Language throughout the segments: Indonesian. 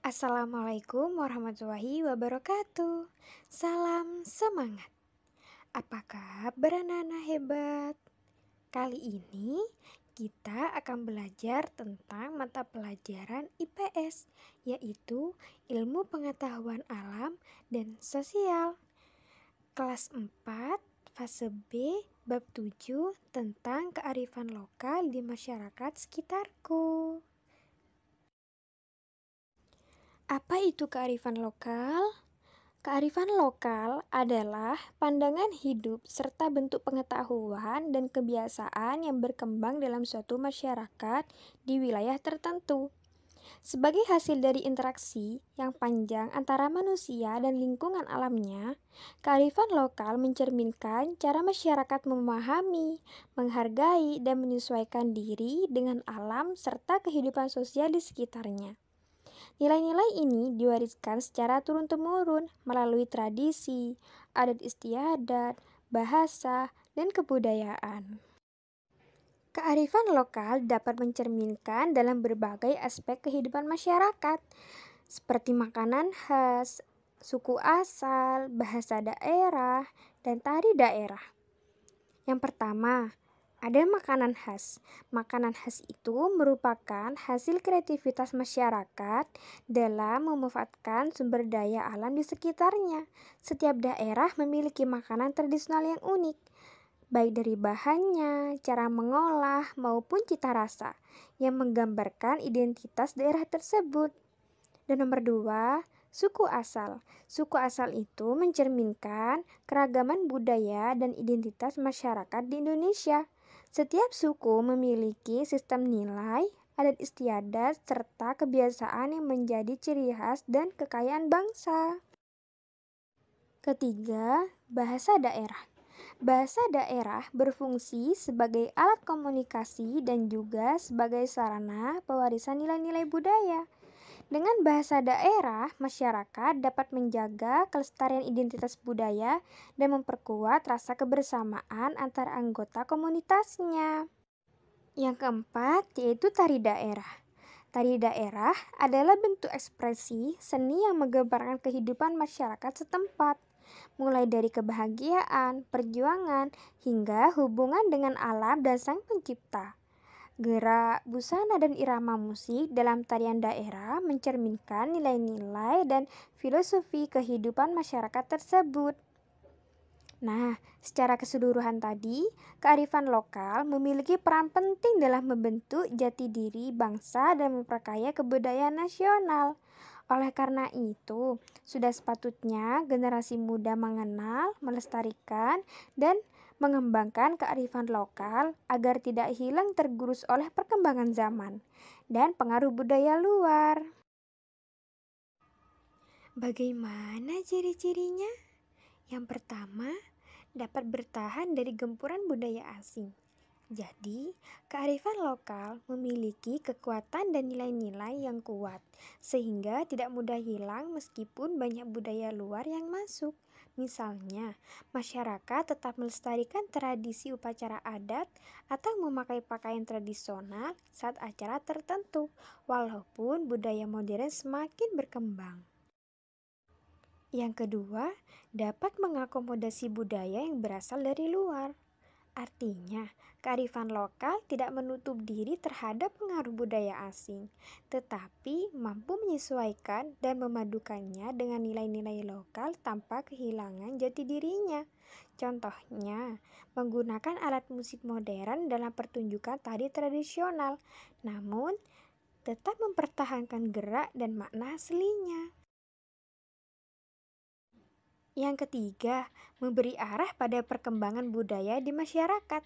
Assalamualaikum warahmatullahi wabarakatuh. Salam semangat. Apa kabar anak-anak hebat? Kali ini kita akan belajar tentang mata pelajaran IPS, yaitu Ilmu Pengetahuan Alam dan Sosial. Kelas 4, fase B, bab 7 tentang kearifan lokal di masyarakat sekitarku. Apa itu kearifan lokal? Kearifan lokal adalah pandangan hidup serta bentuk pengetahuan dan kebiasaan yang berkembang dalam suatu masyarakat di wilayah tertentu. Sebagai hasil dari interaksi yang panjang antara manusia dan lingkungan alamnya, kearifan lokal mencerminkan cara masyarakat memahami, menghargai, dan menyesuaikan diri dengan alam serta kehidupan sosial di sekitarnya. Nilai-nilai ini diwariskan secara turun-temurun melalui tradisi, adat istiadat, bahasa, dan kebudayaan. Kearifan lokal dapat mencerminkan dalam berbagai aspek kehidupan masyarakat, seperti makanan khas, suku asal, bahasa daerah, dan tari daerah. Yang pertama, ada makanan khas. Makanan khas itu merupakan hasil kreativitas masyarakat dalam memanfaatkan sumber daya alam di sekitarnya. Setiap daerah memiliki makanan tradisional yang unik, baik dari bahannya, cara mengolah, maupun cita rasa, yang menggambarkan identitas daerah tersebut. Dan nomor 2, suku asal. Suku asal itu mencerminkan keragaman budaya dan identitas masyarakat di Indonesia. Setiap suku memiliki sistem nilai, adat istiadat, serta kebiasaan yang menjadi ciri khas dan kekayaan bangsa. Ketiga, bahasa daerah. Bahasa daerah berfungsi sebagai alat komunikasi dan juga sebagai sarana pewarisan nilai-nilai budaya. Dengan bahasa daerah, masyarakat dapat menjaga kelestarian identitas budaya dan memperkuat rasa kebersamaan antar anggota komunitasnya. Yang keempat, yaitu tari daerah. Tari daerah adalah bentuk ekspresi seni yang menggambarkan kehidupan masyarakat setempat, mulai dari kebahagiaan, perjuangan, hingga hubungan dengan alam dan sang pencipta. Gerak, busana, dan irama musik dalam tarian daerah mencerminkan nilai-nilai dan filosofi kehidupan masyarakat tersebut. Nah, secara keseluruhan tadi, kearifan lokal memiliki peran penting dalam membentuk jati diri bangsa dan memperkaya kebudayaan nasional. Oleh karena itu, sudah sepatutnya generasi muda mengenal, melestarikan, dan mengembangkan kearifan lokal agar tidak hilang tergerus oleh perkembangan zaman dan pengaruh budaya luar. Bagaimana ciri-cirinya? Yang pertama, dapat bertahan dari gempuran budaya asing. Jadi, kearifan lokal memiliki kekuatan dan nilai-nilai yang kuat, sehingga tidak mudah hilang meskipun banyak budaya luar yang masuk. Misalnya, masyarakat tetap melestarikan tradisi upacara adat atau memakai pakaian tradisional saat acara tertentu, walaupun budaya modern semakin berkembang. Yang kedua, dapat mengakomodasi budaya yang berasal dari luar. Artinya, kearifan lokal tidak menutup diri terhadap pengaruh budaya asing, tetapi mampu menyesuaikan dan memadukannya dengan nilai-nilai lokal tanpa kehilangan jati dirinya. Contohnya, menggunakan alat musik modern dalam pertunjukan tari tradisional, namun tetap mempertahankan gerak dan makna aslinya. Yang ketiga, memberi arah pada perkembangan budaya di masyarakat.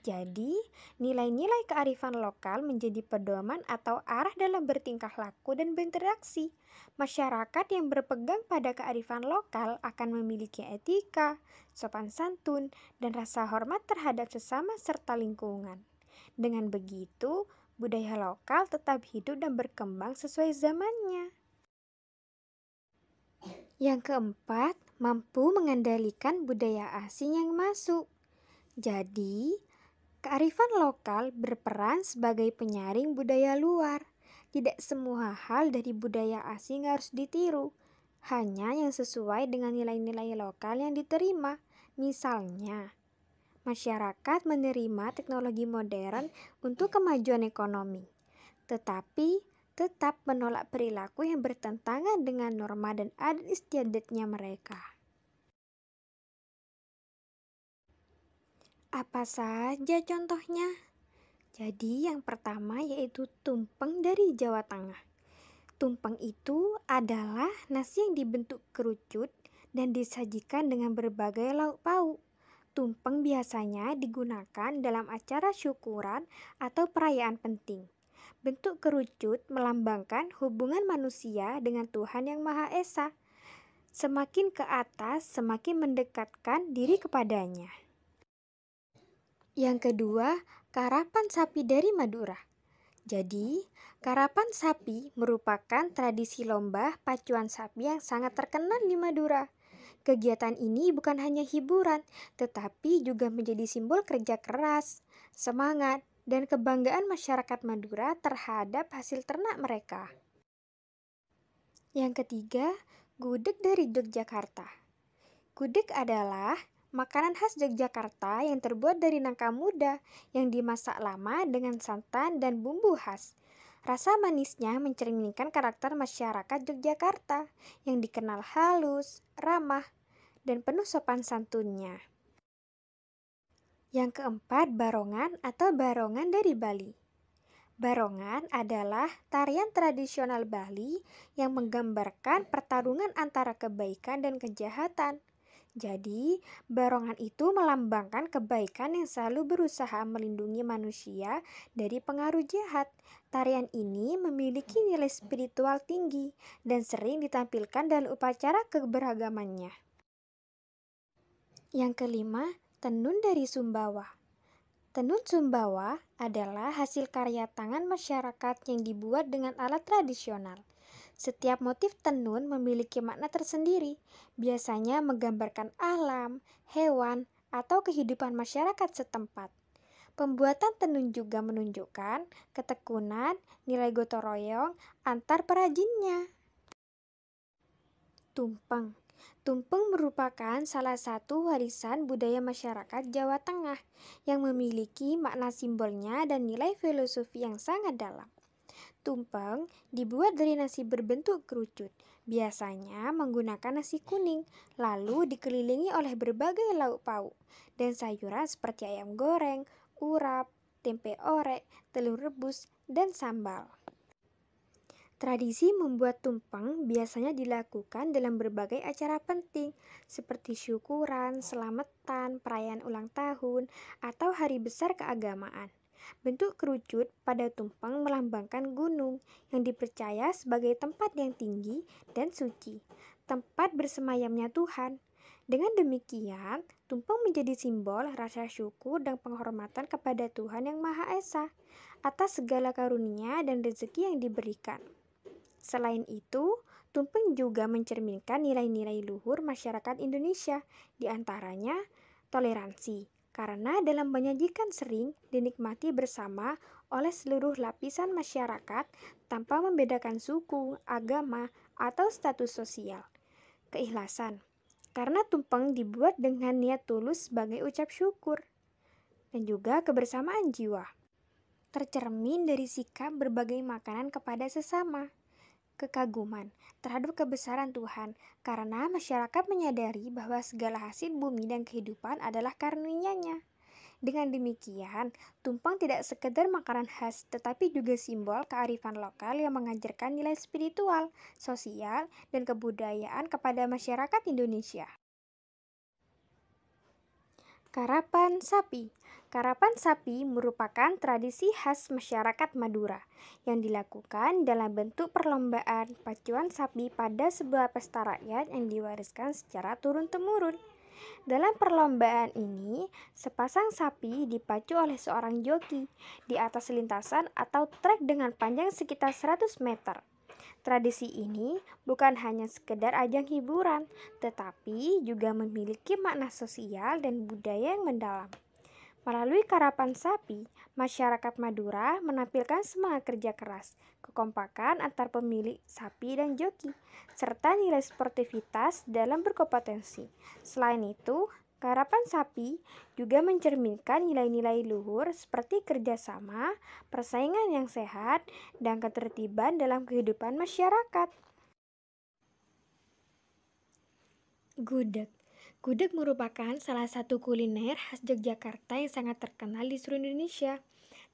Jadi, nilai-nilai kearifan lokal menjadi pedoman atau arah dalam bertingkah laku dan berinteraksi. Masyarakat yang berpegang pada kearifan lokal akan memiliki etika, sopan santun, dan rasa hormat terhadap sesama serta lingkungan. Dengan begitu, budaya lokal tetap hidup dan berkembang sesuai zamannya. Yang keempat, mampu mengendalikan budaya asing yang masuk. Jadi, kearifan lokal berperan sebagai penyaring budaya luar. Tidak semua hal dari budaya asing harus ditiru, hanya yang sesuai dengan nilai-nilai lokal yang diterima. Misalnya, masyarakat menerima teknologi modern untuk kemajuan ekonomi, tetapi tetap menolak perilaku yang bertentangan dengan norma dan adat istiadatnya mereka. Apa saja contohnya? Jadi yang pertama yaitu tumpeng dari Jawa Tengah. Tumpeng itu adalah nasi yang dibentuk kerucut dan disajikan dengan berbagai lauk pauk. Tumpeng biasanya digunakan dalam acara syukuran atau perayaan penting. Bentuk kerucut melambangkan hubungan manusia dengan Tuhan Yang Maha Esa. Semakin ke atas, semakin mendekatkan diri kepadanya. Yang kedua, karapan sapi dari Madura. Jadi, karapan sapi merupakan tradisi lomba pacuan sapi yang sangat terkenal di Madura. Kegiatan ini bukan hanya hiburan, tetapi juga menjadi simbol kerja keras, semangat, dan kebanggaan masyarakat Madura terhadap hasil ternak mereka. Yang ketiga, gudeg dari Yogyakarta. Gudeg adalah makanan khas Yogyakarta yang terbuat dari nangka muda yang dimasak lama dengan santan dan bumbu khas. Rasa manisnya mencerminkan karakter masyarakat Yogyakarta yang dikenal halus, ramah, dan penuh sopan santunnya. Yang keempat, barongan atau barongan dari Bali. Barongan adalah tarian tradisional Bali yang menggambarkan pertarungan antara kebaikan dan kejahatan. Jadi, barongan itu melambangkan kebaikan yang selalu berusaha melindungi manusia dari pengaruh jahat. Tarian ini memiliki nilai spiritual tinggi dan sering ditampilkan dalam upacara keberagamannya. Yang kelima, tenun dari Sumbawa. Tenun Sumbawa adalah hasil karya tangan masyarakat yang dibuat dengan alat tradisional. Setiap motif tenun memiliki makna tersendiri, biasanya menggambarkan alam, hewan, atau kehidupan masyarakat setempat. Pembuatan tenun juga menunjukkan ketekunan, nilai gotong royong antar perajinnya. Tumpeng. Tumpeng merupakan salah satu warisan budaya masyarakat Jawa Tengah yang memiliki makna simbolnya dan nilai filosofi yang sangat dalam. Tumpeng dibuat dari nasi berbentuk kerucut, biasanya menggunakan nasi kuning, lalu dikelilingi oleh berbagai lauk pauk dan sayuran seperti ayam goreng, urap, tempe orek, telur rebus, dan sambal. Tradisi membuat tumpeng biasanya dilakukan dalam berbagai acara penting seperti syukuran, selamatan, perayaan ulang tahun, atau hari besar keagamaan. Bentuk kerucut pada tumpeng melambangkan gunung yang dipercaya sebagai tempat yang tinggi dan suci, tempat bersemayamnya Tuhan. Dengan demikian, tumpeng menjadi simbol rasa syukur dan penghormatan kepada Tuhan Yang Maha Esa atas segala karunia dan rezeki yang diberikan. Selain itu, tumpeng juga mencerminkan nilai-nilai luhur masyarakat Indonesia, di antaranya toleransi, karena dalam menyajikan sering dinikmati bersama oleh seluruh lapisan masyarakat tanpa membedakan suku, agama, atau status sosial. Keikhlasan, karena tumpeng dibuat dengan niat tulus sebagai ucap syukur. Dan juga kebersamaan jiwa, tercermin dari sikap berbagi makanan kepada sesama. Kekaguman terhadap kebesaran Tuhan, karena masyarakat menyadari bahwa segala hasil bumi dan kehidupan adalah karunia-Nya. Dengan demikian, tumpeng tidak sekedar makanan khas, tetapi juga simbol kearifan lokal yang mengajarkan nilai spiritual, sosial, dan kebudayaan kepada masyarakat Indonesia. Karapan sapi. Karapan sapi merupakan tradisi khas masyarakat Madura yang dilakukan dalam bentuk perlombaan pacuan sapi pada sebuah pesta rakyat yang diwariskan secara turun-temurun. Dalam perlombaan ini, sepasang sapi dipacu oleh seorang joki di atas lintasan atau trek dengan panjang sekitar 100 meter. Tradisi ini bukan hanya sekedar ajang hiburan, tetapi juga memiliki makna sosial dan budaya yang mendalam. Melalui karapan sapi, masyarakat Madura menampilkan semangat kerja keras, kekompakan antar pemilik sapi dan joki, serta nilai sportivitas dalam berkompetensi. Selain itu, karapan sapi juga mencerminkan nilai-nilai luhur seperti kerjasama, persaingan yang sehat, dan ketertiban dalam kehidupan masyarakat. Gudeg. Gudeg merupakan salah satu kuliner khas Yogyakarta yang sangat terkenal di seluruh Indonesia.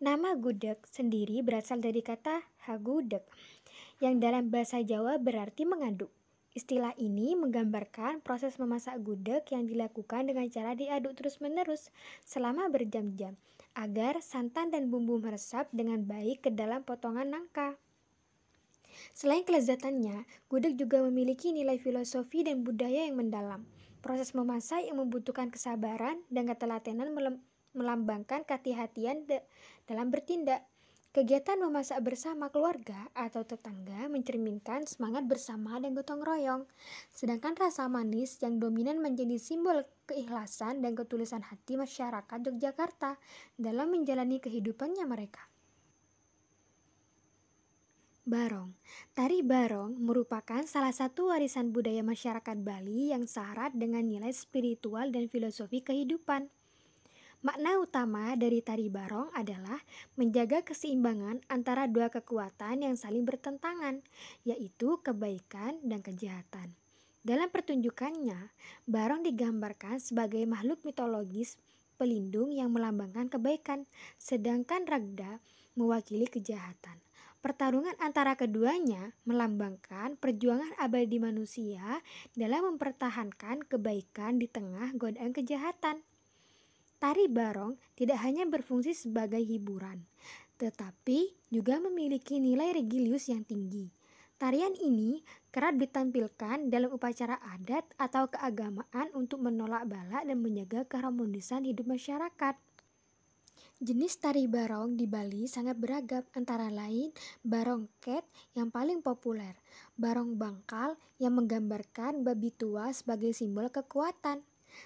Nama gudeg sendiri berasal dari kata hagudeg, yang dalam bahasa Jawa berarti mengaduk. Istilah ini menggambarkan proses memasak gudeg yang dilakukan dengan cara diaduk terus-menerus selama berjam-jam, agar santan dan bumbu meresap dengan baik ke dalam potongan nangka. Selain kelezatannya, gudeg juga memiliki nilai filosofi dan budaya yang mendalam. Proses memasak yang membutuhkan kesabaran dan ketelatenan melambangkan kehati-hatian dalam bertindak. Kegiatan memasak bersama keluarga atau tetangga mencerminkan semangat bersama dan gotong royong. Sedangkan rasa manis yang dominan menjadi simbol keikhlasan dan ketulusan hati masyarakat Yogyakarta dalam menjalani kehidupannya mereka. Barong. Tari barong merupakan salah satu warisan budaya masyarakat Bali yang syarat dengan nilai spiritual dan filosofi kehidupan. Makna utama dari tari barong adalah menjaga keseimbangan antara dua kekuatan yang saling bertentangan, yaitu kebaikan dan kejahatan. Dalam pertunjukannya, barong digambarkan sebagai makhluk mitologis pelindung yang melambangkan kebaikan, sedangkan ragda mewakili kejahatan. Pertarungan antara keduanya melambangkan perjuangan abadi manusia dalam mempertahankan kebaikan di tengah godaan kejahatan. Tari barong tidak hanya berfungsi sebagai hiburan, tetapi juga memiliki nilai religius yang tinggi. Tarian ini kerap ditampilkan dalam upacara adat atau keagamaan untuk menolak bala dan menjaga keharmonisan hidup masyarakat. Jenis tari barong di Bali sangat beragam, antara lain barong ket yang paling populer, barong bangkal yang menggambarkan babi tua sebagai simbol kekuatan,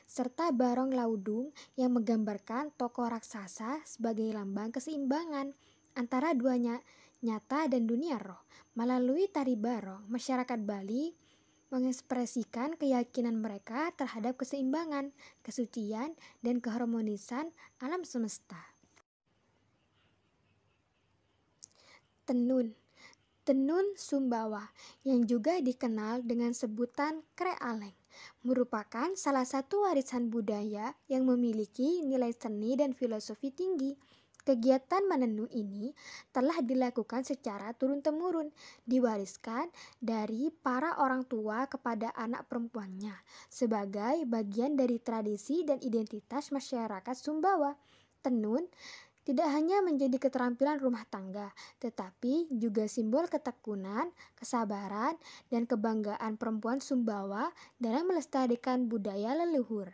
serta barong laudung yang menggambarkan tokoh raksasa sebagai lambang keseimbangan antara dua nyata dan dunia roh. Melalui tari barong, masyarakat Bali mengekspresikan keyakinan mereka terhadap keseimbangan, kesucian, dan keharmonisan alam semesta. Tenun. Tenun Sumbawa, yang juga dikenal dengan sebutan krealeng, merupakan salah satu warisan budaya yang memiliki nilai seni dan filosofi tinggi. Kegiatan menenun ini telah dilakukan secara turun-temurun, diwariskan dari para orang tua kepada anak perempuannya sebagai bagian dari tradisi dan identitas masyarakat Sumbawa. Tenun tidak hanya menjadi keterampilan rumah tangga, tetapi juga simbol ketekunan, kesabaran, dan kebanggaan perempuan Sumbawa dalam melestarikan budaya leluhur.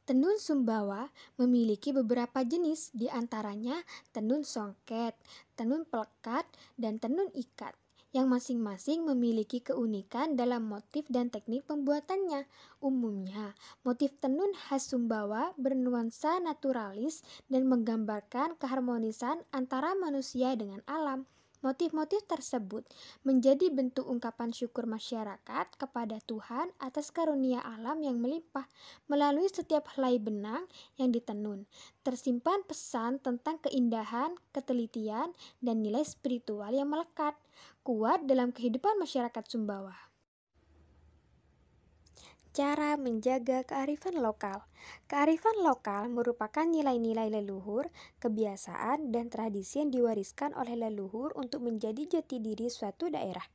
Tenun Sumbawa memiliki beberapa jenis, di antaranya tenun songket, tenun pelekat, dan tenun ikat, yang masing-masing memiliki keunikan dalam motif dan teknik pembuatannya. Umumnya, motif tenun khas Sumbawa bernuansa naturalis dan menggambarkan keharmonisan antara manusia dengan alam. Motif-motif tersebut menjadi bentuk ungkapan syukur masyarakat kepada Tuhan atas karunia alam yang melimpah. Melalui setiap helai benang yang ditenun, tersimpan pesan tentang keindahan, ketelitian, dan nilai spiritual yang melekat kuat dalam kehidupan masyarakat Sumbawa. Cara menjaga kearifan lokal. Kearifan lokal merupakan nilai-nilai leluhur, kebiasaan, dan tradisi yang diwariskan oleh leluhur untuk menjadi jati diri suatu daerah.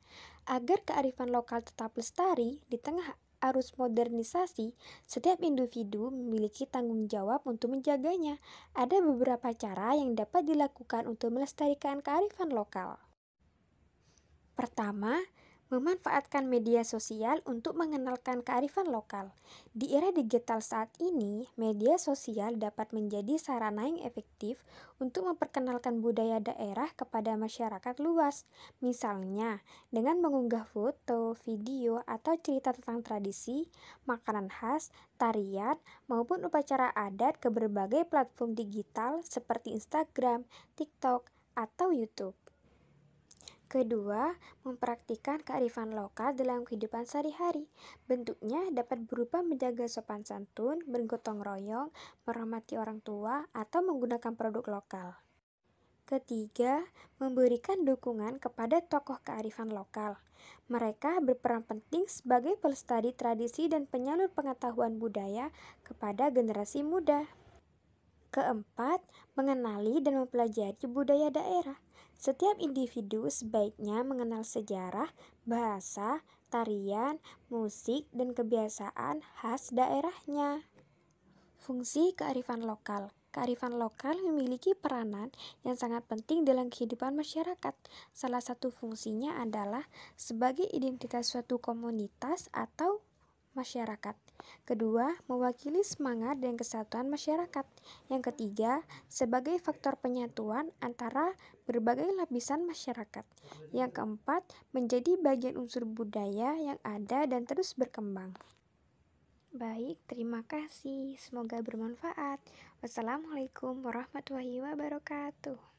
Agar kearifan lokal tetap lestari di tengah arus modernisasi, setiap individu memiliki tanggung jawab untuk menjaganya. Ada beberapa cara yang dapat dilakukan untuk melestarikan kearifan lokal. Pertama, Memanfaatkan media sosial untuk mengenalkan kearifan lokal. Di era digital saat ini, media sosial dapat menjadi sarana yang efektif untuk memperkenalkan budaya daerah kepada masyarakat luas. Misalnya, dengan mengunggah foto, video, atau cerita tentang tradisi, makanan khas, tarian, maupun upacara adat ke berbagai platform digital seperti Instagram, TikTok, atau YouTube. Kedua, mempraktikkan kearifan lokal dalam kehidupan sehari-hari. Bentuknya dapat berupa menjaga sopan santun, bergotong royong, menghormati orang tua, atau menggunakan produk lokal. Ketiga, memberikan dukungan kepada tokoh kearifan lokal. Mereka berperan penting sebagai pelestari tradisi dan penyalur pengetahuan budaya kepada generasi muda. Keempat, mengenali dan mempelajari budaya daerah. Setiap individu sebaiknya mengenal sejarah, bahasa, tarian, musik, dan kebiasaan khas daerahnya. Fungsi kearifan lokal. Kearifan lokal memiliki peranan yang sangat penting dalam kehidupan masyarakat. Salah satu fungsinya adalah sebagai identitas suatu komunitas atau masyarakat. Kedua, mewakili semangat dan kesatuan masyarakat. Yang ketiga, sebagai faktor penyatuan antara berbagai lapisan masyarakat. Yang keempat, menjadi bagian unsur budaya yang ada dan terus berkembang. Baik, terima kasih. Semoga bermanfaat. Wassalamualaikum warahmatullahi wabarakatuh.